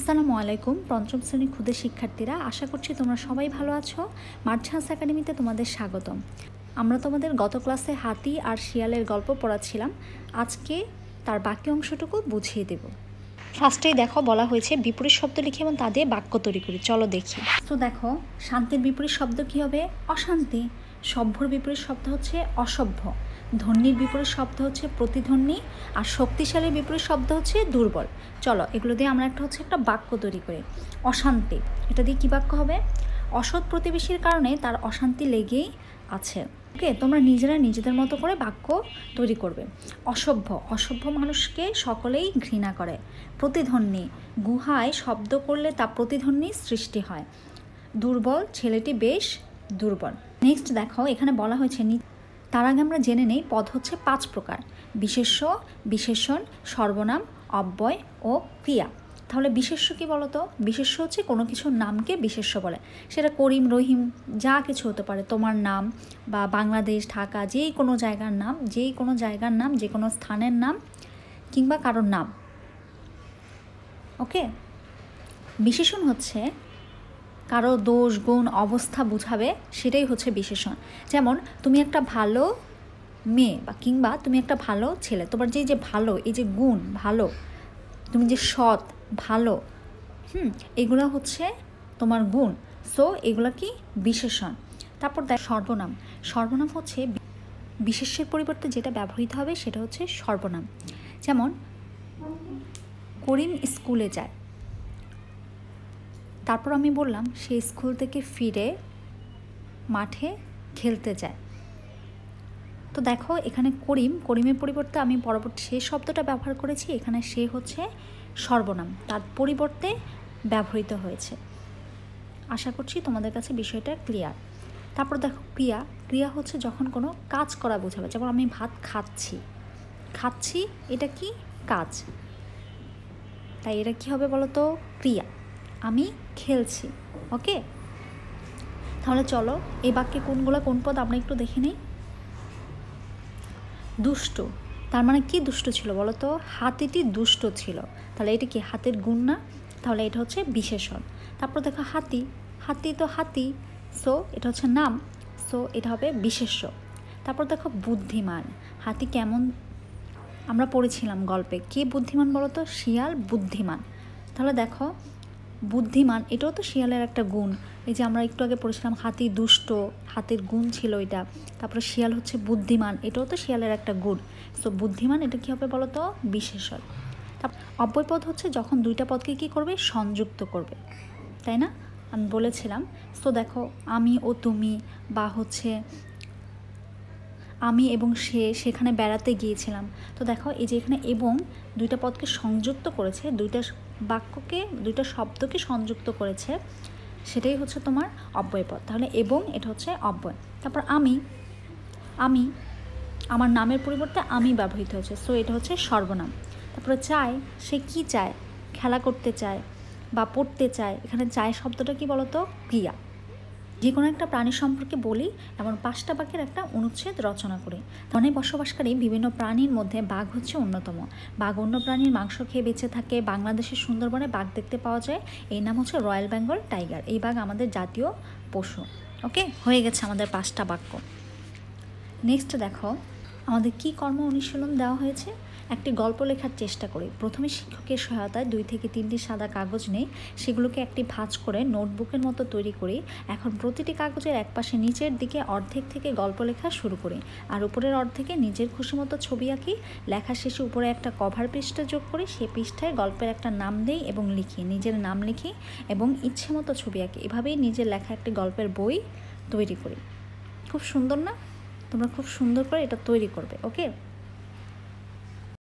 আসসালামু আলাইকুম পঞ্চম শ্রেণীর ক্ষুদে শিক্ষার্থীরা, আশা করছি তোমরা সবাই ভালো আছো। মার্চান্স একাডেমিতে তোমাদের স্বাগতম। আমরা তোমাদের গত ক্লাসে হাতি আর শিয়ালের গল্প পড়াচ্ছিলাম। আজকে তার বাকি অংশটুকু বুঝিয়ে দেব। ফার্স্টেই দেখো বলা হয়েছে বিপরীত শব্দ লিখে এবং তা দিয়ে বাক্য তৈরি করি। চলো দেখি। তো দেখো, শান্তির বিপরীত শব্দ কী হবে? অশান্তি। সভ্যর বিপরীত শব্দ হচ্ছে অসভ্য। ধ্বনির বিপরীত শব্দ হচ্ছে প্রতিধ্বনি। আর শক্তিশালীর বিপরীত শব্দ হচ্ছে দুর্বল। চলো এগুলো দিয়ে আমরা একটা বাক্য তৈরি করি। অশান্তি, এটা দিয়ে কী বাক্য হবে? অসৎ প্রতিবেশীর কারণে তার অশান্তি লেগেই আছে। ওকে, তোমরা নিজেরা নিজেদের মতো করে বাক্য তৈরি করবে। অসভ্য, অসভ্য মানুষকে সকলেই ঘৃণা করে। প্রতিধ্বনি, গুহায় শব্দ করলে তা প্রতিধ্বনি সৃষ্টি হয়। দুর্বল, ছেলেটি বেশ দুর্বল। নেক্সট দেখো, এখানে বলা হয়েছে তার আগে আমরা জেনে নেই পদ হচ্ছে 5 প্রকার: বিশেষ্য, বিশেষণ, সর্বনাম, অব্যয় ও ক্রিয়া। তাহলে বিশেষ্য কী বলো তো? বিশেষ্য হচ্ছে কোনো কিছুর নামকে বিশেষ্য বলে। সেটা করিম, রহিম যা কিছু হতে পারে, তোমার নাম বা বাংলাদেশ, ঢাকা, যেই কোনো জায়গার নাম, যে কোনো স্থানের নাম কিংবা কারোর নাম। ওকে, বিশেষণ হচ্ছে কারো দোষ, গুণ, অবস্থা বুঝাবে, সেটাই হচ্ছে বিশেষণ। যেমন তুমি একটা ভালো মেয়ে বা কিংবা তুমি একটা ভালো ছেলে। তোমার যে ভালো, এই যে গুণ, ভালো, তুমি যে সৎ, ভালো, এগুলো হচ্ছে তোমার গুণ। সো এগুলো কি? বিশেষণ। তারপর দেখ সর্বনাম। সর্বনাম হচ্ছে বিশেষ্যের পরিবর্তে যেটা ব্যবহৃত হবে সেটা হচ্ছে সর্বনাম। যেমন করিম স্কুলে যায়, তারপর আমি বললাম সে স্কুল থেকে ফিরে মাঠে খেলতে যায়। তো দেখো এখানে করিমের পরিবর্তে আমি পরবর্তী সে শব্দটা ব্যবহার করেছি। এখানে সে হচ্ছে সর্বনাম, তার পরিবর্তে ব্যবহৃত হয়েছে। আশা করছি তোমাদের কাছে বিষয়টা ক্লিয়ার। তারপর দেখো ক্রিয়া। ক্রিয়া হচ্ছে যখন কোনো কাজ করা বোঝাবে। যেমন আমি ভাত খাচ্ছি, এটা কি? কাজ। তাই এটা কি হবে বলো তো? ক্রিয়া। আমি খেলছি। ওকে, তাহলে চলো এই বাক্যে কোন পদ আমরা একটু দেখে নিই। দুষ্ট, তার মানে কি দুষ্ট ছিল বলো তো? হাতিটি দুষ্ট ছিল। তাহলে এটা কি? হাতের গুণ না? তাহলে এটা হচ্ছে বিশেষণ। তারপর দেখো হাতি তো হাতি, সো এটা হচ্ছে নাম, সো এটা হবে বিশেষ্য। তারপর দেখো বুদ্ধিমান। হাতি কেমন আমরা পড়েছিলাম গল্পে, কে বুদ্ধিমান বলো তো? শিয়াল বুদ্ধিমান। তাহলে দেখো বুদ্ধিমান, এটাও তো শিয়ালের একটা গুণ। এই যে আমরা একটু আগে পড়েছিলাম হাতি দুষ্ট, হাতির গুণ ছিল এটা। তারপরে শিয়াল হচ্ছে বুদ্ধিমান, এটাও তো শিয়ালের একটা গুণ। সো বুদ্ধিমান, এটা কী হবে বলো তো? বিশেষণ। তারপর অব্যয়পদ হচ্ছে যখন দুইটা পদকে কী করবে? সংযুক্ত করবে, তাই না? আমি বলেছিলাম। সো দেখো আমি ও তুমি, বা হচ্ছে আমি এবং সে সেখানে বেড়াতে গিয়েছিলাম। তো দেখো এই যে এখানে এবং দুইটা পদকে সংযুক্ত করেছে, দুইটা শব্দকে সংযুক্ত করেছে, সেটাই হচ্ছে তোমার অব্যয়পদ। তাহলে এবং এটা হচ্ছে অব্যয়। তারপর আমি আমার নামের পরিবর্তে আমি ব্যবহৃত হয়েছে, সো এটা হচ্ছে সর্বনাম। তারপরে চায়, সে কি চায়? খেলা করতে চায় বা পড়তে চায়। এখানে চায় শব্দটা কি বলতো? ক্রিয়া। যে কোনো একটা প্রাণীর সম্পর্কে বলি, এমন 5টা বাক্যের একটা অনুচ্ছেদ রচনা করি। বনে বসবাসকারী বিভিন্ন প্রাণীর মধ্যে বাঘ হচ্ছে অন্যতম। বাঘ অন্য প্রাণীর মাংস খেয়ে বেঁচে থাকে। বাংলাদেশের সুন্দরবনে বাঘ দেখতে পাওয়া যায়। এই নাম হচ্ছে রয়্যাল বেঙ্গল টাইগার। এই বাঘ আমাদের জাতীয় পশু। ওকে, হয়ে গেছে আমাদের 5টা বাক্য। নেক্সট দেখো আমাদের কি কর্ম অনুশীলন দেওয়া হয়েছে। একটি গল্প লেখার চেষ্টা করি। প্রথমে শিক্ষকের সহায়তায় 2 থেকে 3টি সাদা কাগজ নেই, সেগুলোকে একটি ভাঁজ করে নোটবুকের মতো তৈরি করি। এখন প্রতিটি কাগজের একপাশে নিচের দিকে অর্ধেক থেকে গল্প লেখা শুরু করি, আর উপরের অর্ধেকে নিজের খুশি মতো ছবি আঁকি। লেখা শেষে উপরে একটা কভার পৃষ্ঠা যোগ করি, সেই পৃষ্ঠায় গল্পের একটা নাম দেই এবং লিখি, নিজের নাম লিখি এবং ইচ্ছে মতো ছবি আঁকি। এভাবেই নিজের লেখা একটি গল্পের বই তৈরি করি। খুব সুন্দর না? তোমরা খুব সুন্দর করে এটা তৈরি করবে। ওকে।